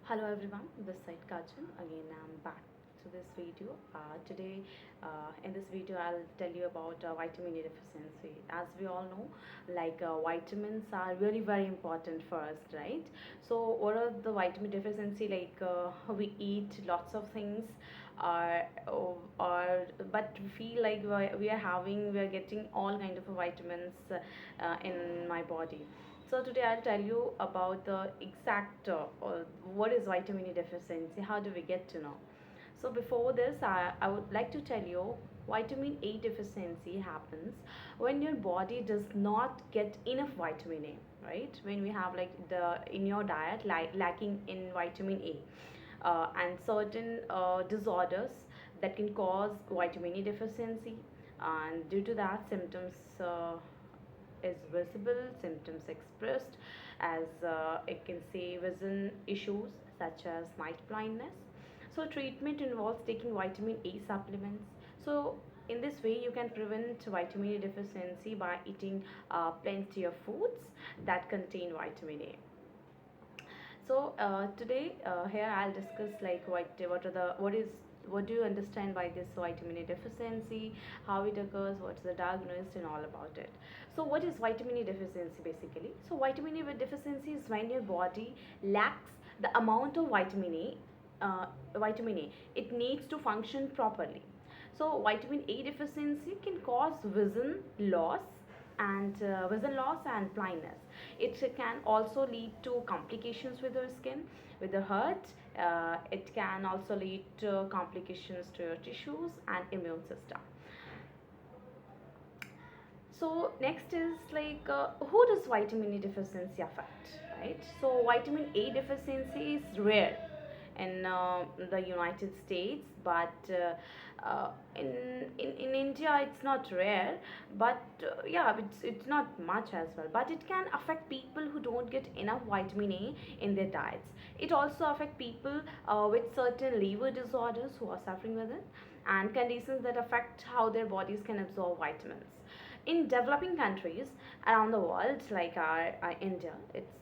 Hello everyone, this side Kajal. Again, I'm back to this video. Today, in this video, I'll tell you about vitamin A deficiency. As we all know, vitamins are really very important for us, right? So, what are the vitamin deficiency? We eat lots of things, or but we feel like we are getting all kind of vitamins in my body. So today I'll tell you about the exact what is vitamin E deficiency. How do we get to know? So before this, I would like to tell you vitamin A deficiency happens when your body does not get enough vitamin A. Right? When we have like the in your diet lacking in vitamin A, and certain disorders that can cause vitamin E deficiency, and due to that symptoms. Is visible, symptoms expressed as it can say vision issues such as night blindness. So treatment involves taking vitamin A supplements. So in this way you can prevent vitamin A deficiency by eating plenty of foods that contain vitamin A. So today here I'll discuss like what are the what do you understand by this vitamin A deficiency, how it occurs, what's the diagnosis, and all about it. So what is vitamin A deficiency basically? So vitamin A deficiency is when your body lacks the amount of vitamin A it needs to function properly. So vitamin A deficiency can cause vision loss and blindness. It can also lead to complications with your skin, with the heart. It can also lead to complications to your tissues and immune system. So next is who does vitamin A deficiency affect, right? So vitamin A deficiency is rare in the United States, but in India it's not rare, but yeah, it's not much as well. But it can affect people who don't get enough vitamin A in their diets. It also affect people with certain liver disorders who are suffering with it, and conditions that affect how their bodies can absorb vitamins. In developing countries around the world, like our India, it's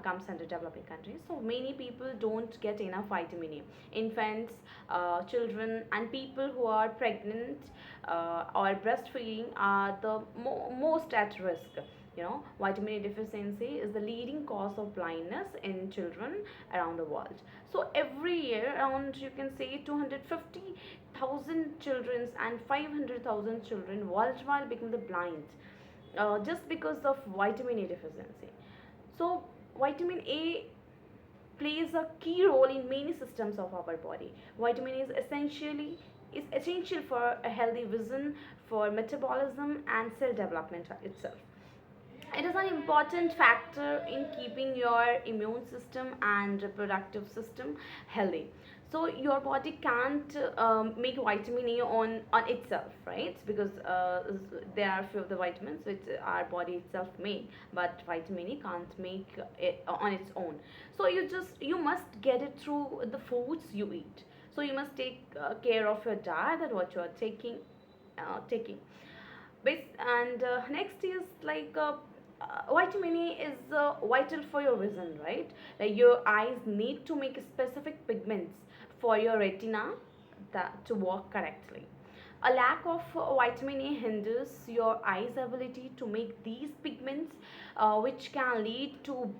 comes under developing countries. So many people don't get enough vitamin A. Infants, children, and people who are pregnant or breastfeeding are the most at risk. Vitamin A deficiency is the leading cause of blindness in children around the world. So every year, around you can say 250,000 children and 500,000 children worldwide become the blind just because of vitamin A deficiency. So vitamin A plays a key role in many systems of our body. Vitamin A is essential for a healthy vision, for metabolism and cell development itself. It is an important factor in keeping your immune system and reproductive system healthy. So your body can't make vitamin A on itself, right? Because there are few of the vitamins which our body itself make, but vitamin A can't make it on its own. So you must get it through the foods you eat. So you must take care of your diet, that what you are taking. And next is vitamin A is vital for your vision, right? Like your eyes need to make specific pigments for your retina to work correctly. A lack of vitamin A hinders your eyes' ability to make these pigments, which can lead to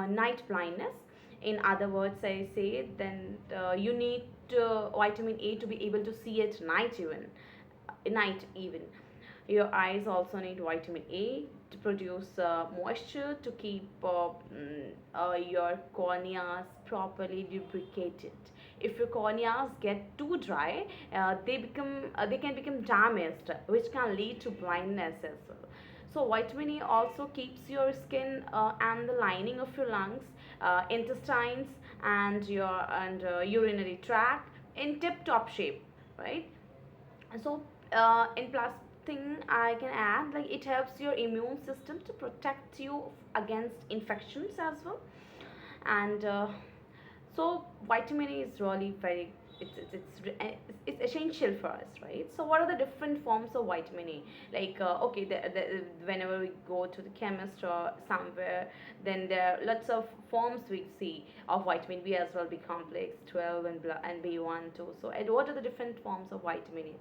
night blindness. In other words, I say then you need vitamin A to be able to see at night even. Your eyes also need vitamin A to produce moisture to keep your corneas properly lubricated. If your corneas get too dry, they can become damaged, which can lead to blindness as well. So vitamin A also keeps your skin and the lining of your lungs, intestines, and your urinary tract in tip-top shape, right? So in plus thing I can add, like it helps your immune system to protect you against infections as well. And so vitamin A is really very it's essential for us, right? So what are the different forms of vitamin A? Like okay, whenever we go to the chemist or somewhere, then there are lots of forms we see of vitamin B as well, B complex 12 and B1 too. So and what are the different forms of vitamin A,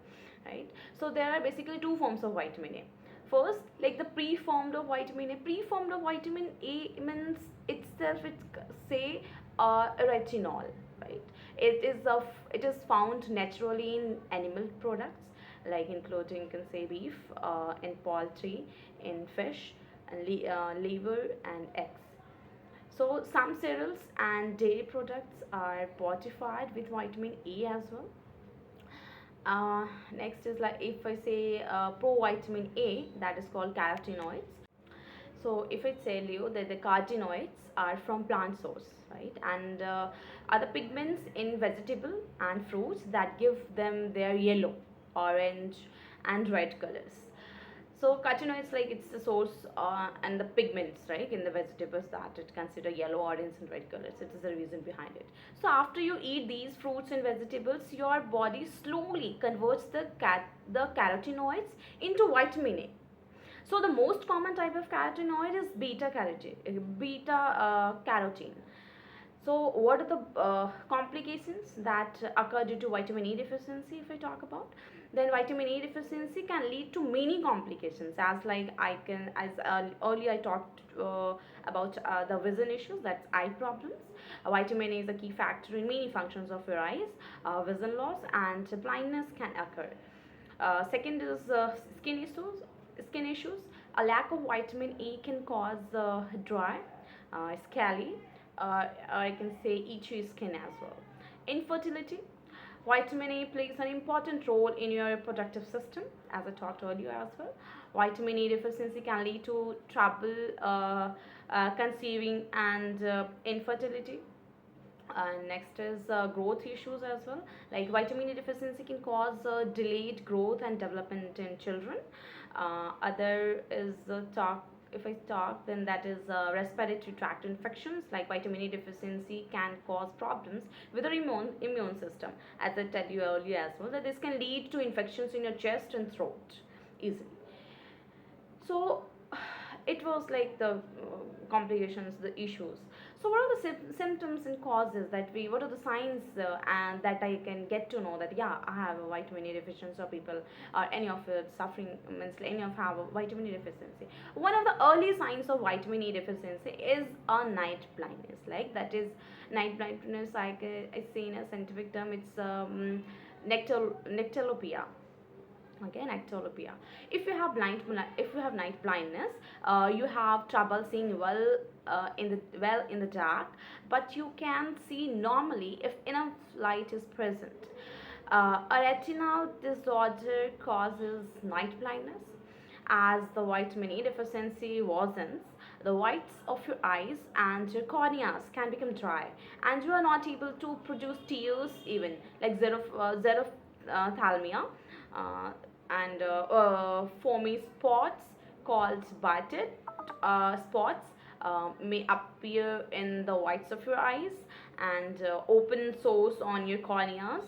right? So there are basically two forms of vitamin A. First, like the preformed of vitamin A. Preformed of vitamin A means itself, it say retinol, right? It is found naturally in animal products, like including, you can say, beef, in poultry, in fish, and liver and eggs. So some cereals and dairy products are fortified with vitamin A as well. Next is, like, if I say provitamin A, that is called carotenoids. So if I tell you that the carotenoids are from plant source, right, and are the pigments in vegetable and fruits that give them their yellow, orange, and red colors. So carotenoids, like, it's the source and the pigments, right, in the vegetables that it consider yellow, orange, and red colors. It is the reason behind it. So after you eat these fruits and vegetables, your body slowly converts the carotenoids into vitamin A. So the most common type of carotenoid is beta carotene. So what are the complications that occur due to vitamin E deficiency? If I talk about, then vitamin E deficiency can lead to many complications. As like I can, as earlier I talked about the vision issues, that's eye problems. Vitamin A is a key factor in many functions of your eyes. Vision loss and blindness can occur. Second is skin issues. Skin issues. A lack of vitamin A can cause dry, scaly, or I can say itchy skin as well. Infertility. Vitamin A plays an important role in your reproductive system, as I talked earlier as well. Vitamin A deficiency can lead to trouble conceiving and infertility. Next is growth issues as well. Like vitamin E deficiency can cause delayed growth and development in children. Other is talk. If I talk, then that is respiratory tract infections. Like vitamin E deficiency can cause problems with our immune system. As I told you earlier as well, that this can lead to infections in your chest and throat easily. So it was like the complications, the issues. So what are the symptoms and causes that we, what are the signs and that I can get to know that, yeah, I have a vitamin E deficiency, or people or any of it suffering, means any of have a vitamin E deficiency. One of the early signs of vitamin E deficiency is a night blindness. Like that is night blindness, I say in a scientific term, it's nectalopia. Okay, ectopia. If you have night blindness, you have trouble seeing well in the dark, but you can see normally if enough light is present. A retinal disorder causes night blindness. As the vitamin E deficiency worsens, the whites of your eyes and your corneas can become dry, and you are not able to produce tears, even like xerophthalmia, uh, and foamy spots called batted spots may appear in the whites of your eyes, and open sores on your corneas,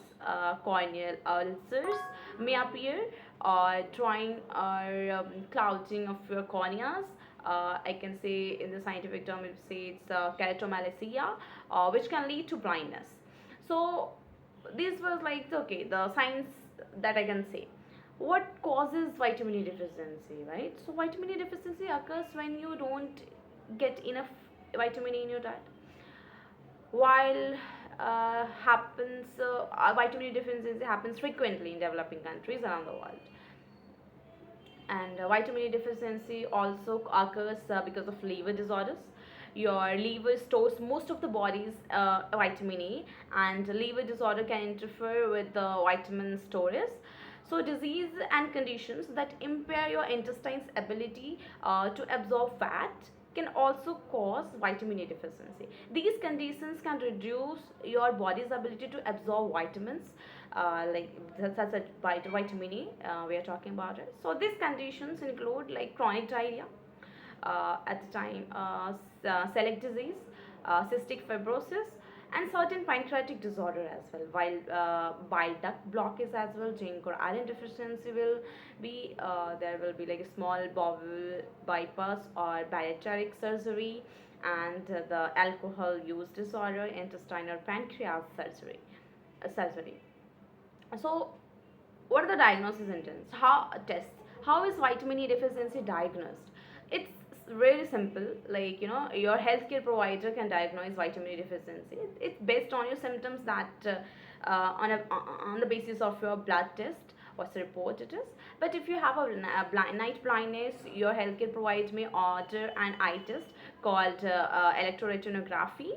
corneal ulcers may appear, or drying or clouding of your corneas. I can say in the scientific term, it say it's keratomalacia, which can lead to blindness. So this was like okay, the signs that I can say. What causes vitamin E deficiency, right? So vitamin E deficiency occurs when you don't get enough vitamin E in your diet. While vitamin E deficiency happens frequently in developing countries around the world. And vitamin E deficiency also occurs because of liver disorders. Your liver stores most of the body's vitamin E, and liver disorder can interfere with the vitamin storage. So disease and conditions that impair your intestine's ability to absorb fat can also cause vitamin E deficiency. These conditions can reduce your body's ability to absorb vitamins, like such as vitamin E. We are talking about it. So these conditions include like chronic diarrhea, at the time celiac disease, cystic fibrosis, and certain pancreatic disorder as well. While bile duct blockage as well, zinc or iron deficiency will be there will be like a small bowel bypass or bariatric surgery, and the alcohol use disorder, intestinal pancreas surgery. So what are the diagnosis engines? How tests? How is vitamin E deficiency diagnosed? It's really simple. Like your healthcare provider can diagnose vitamin E deficiency. It's based on your symptoms that on the basis of your blood test. What's the report it is? But if you have night blindness, your healthcare provider may order an eye test called electroretinography.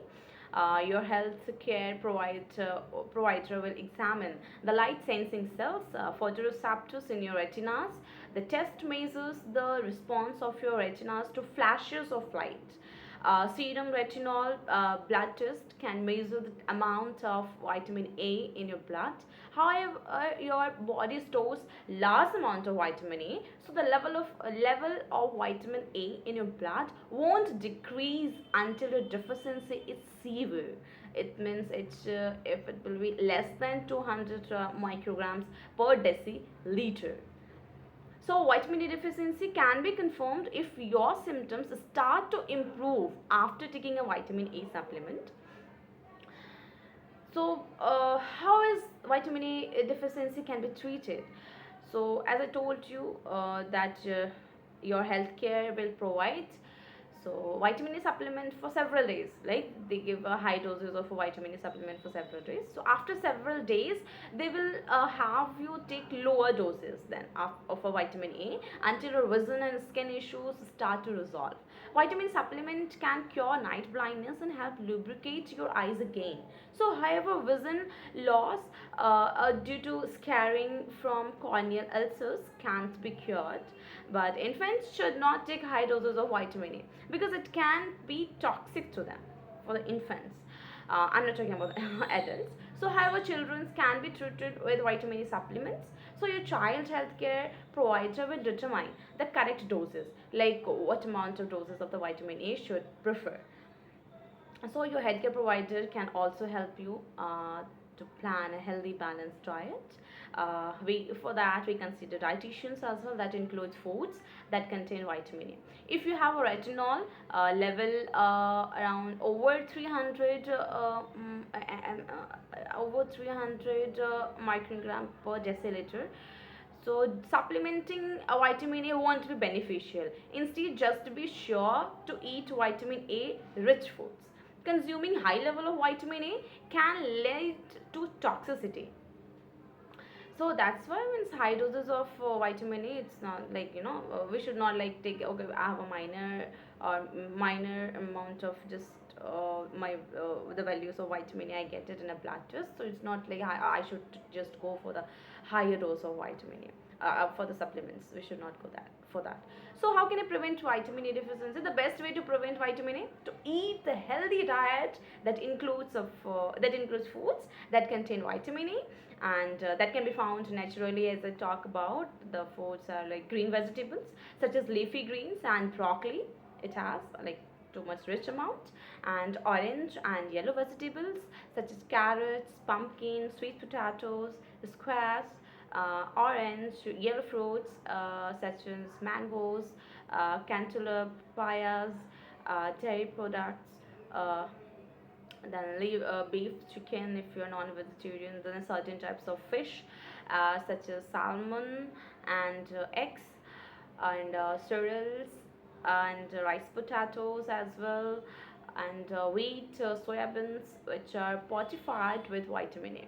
Your health care provider will examine the light sensing cells, photoreceptors in your retinas. The test measures the response of your retinas to flashes of light. Serum retinol blood test can measure the amount of vitamin A in your blood. However, your body stores large amount of vitamin A, so the level of vitamin A in your blood won't decrease until your deficiency is severe. It means if it will be less than 200 micrograms per deciliter. So, vitamin D deficiency can be confirmed if your symptoms start to improve after taking a vitamin A supplement. So, how is vitamin A deficiency can be treated? So, as I told you, that your healthcare will provide vitamin E supplement for several days. Like they give a high doses of a vitamin E supplement for several days. So after several days, they will have you take lower doses then of a vitamin A until your vision and skin issues start to resolve. Vitamin supplement can cure night blindness and help lubricate your eyes again. So, however, vision loss due to scarring from corneal ulcers can't be cured. But infants should not take high doses of vitamin A because it can be toxic to them for the infants. I'm not talking about adults. So, however, children can be treated with vitamin E supplements. So, your child healthcare provider will determine the correct doses, like what amount of doses of the vitamin A should prefer. So, your healthcare provider can also help you to plan a healthy, balanced diet. We For that we consider dietitians as well. That includes foods that contain vitamin A. If you have a retinol level around over 300 over 300 microgram per deciliter, so supplementing a vitamin A won't be beneficial. Instead, just be sure to eat vitamin A rich foods. Consuming high level of vitamin A can lead to toxicity. So that's why means high doses of vitamin A, it's not like we should not like take, okay, I have a minor amount of just my the values of vitamin A, I get it in a blood test, so it's not like I should just go for the higher dose of vitamin A. For the supplements, we should not go that for that. So how can I prevent vitamin A deficiency? The best way to prevent vitamin A, to eat the healthy diet that includes foods that contain vitamin A, and that can be found naturally. As I talk about, the foods are like green vegetables such as leafy greens and broccoli. It has like too much rich amount, and orange and yellow vegetables such as carrots, pumpkins, sweet potatoes, squash, orange, yellow fruits such as mangoes, cantaloupe, papayas, dairy products, uh, then leave beef, chicken if you're non-vegetarian, then certain types of fish such as salmon and eggs and cereals and rice potatoes as well, and wheat, soya beans, which are fortified with vitamin A.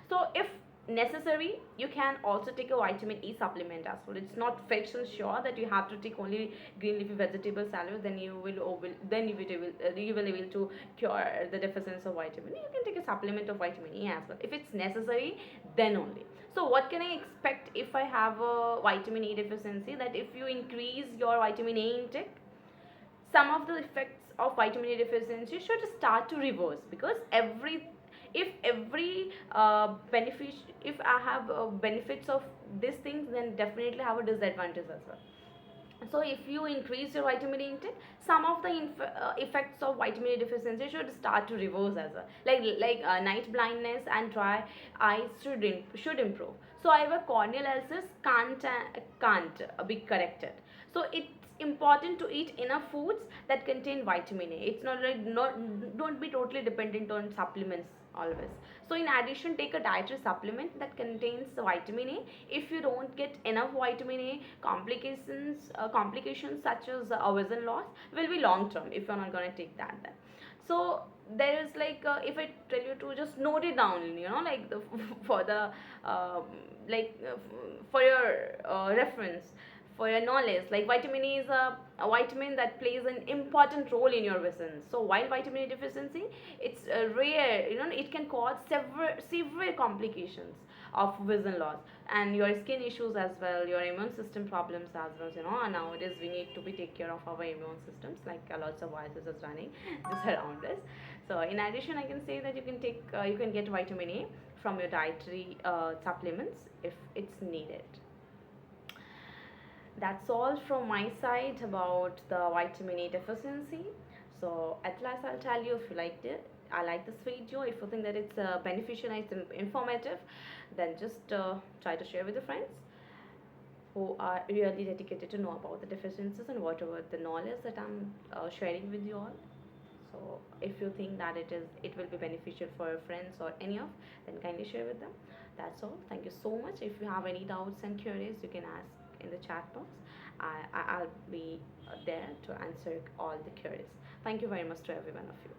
So if necessary, you can also take a vitamin E supplement as well. It's not fixed and sure that you have to take only green leafy vegetable salad, then you will able to cure the deficiency of vitamin E. You can take a supplement of vitamin E as well if it's necessary, then only. So what can I expect if I have a vitamin E deficiency? That if you increase your vitamin A intake, some of the effects of vitamin A deficiency should start to reverse, because every benefit, if I have benefits of these things, then definitely have a disadvantage as well. So if you increase your vitamin D intake, some of the effects of vitamin D deficiency should start to reverse as well, like night blindness and dry eyes should improve. So however, corneal ulcers can't be corrected. So it's important to eat enough foods that contain vitamin A. It's not like, not, don't be totally dependent on supplements always. So in addition, take a dietary supplement that contains vitamin A. If you don't get enough vitamin A, complications such as vision loss will be long term if you're not going to take that then. So there is like, if I tell you to just note it down, like for the um, for your reference, for your knowledge, like vitamin A is a vitamin that plays an important role in your vision. So while vitamin A deficiency, it's rare, it can cause severe complications of vision loss and your skin issues as well, your immune system problems as well. And nowadays we need to be take care of our immune systems, like lots of viruses is running just around us. So in addition, I can say that you can get vitamin A from your dietary supplements if it's needed. That's all from my side about the vitamin A deficiency. So at last I'll tell you, if you liked it, I like this video, if you think that it's beneficial and it's informative, then just try to share with your friends who are really dedicated to know about the deficiencies and whatever the knowledge that I'm sharing with you all. So if you think that it will be beneficial for your friends or any of, then kindly share with them. That's all. Thank you so much. If you have any doubts and queries, you can ask in the chat box. I'll be there to answer all the queries. Thank you very much to every one of you.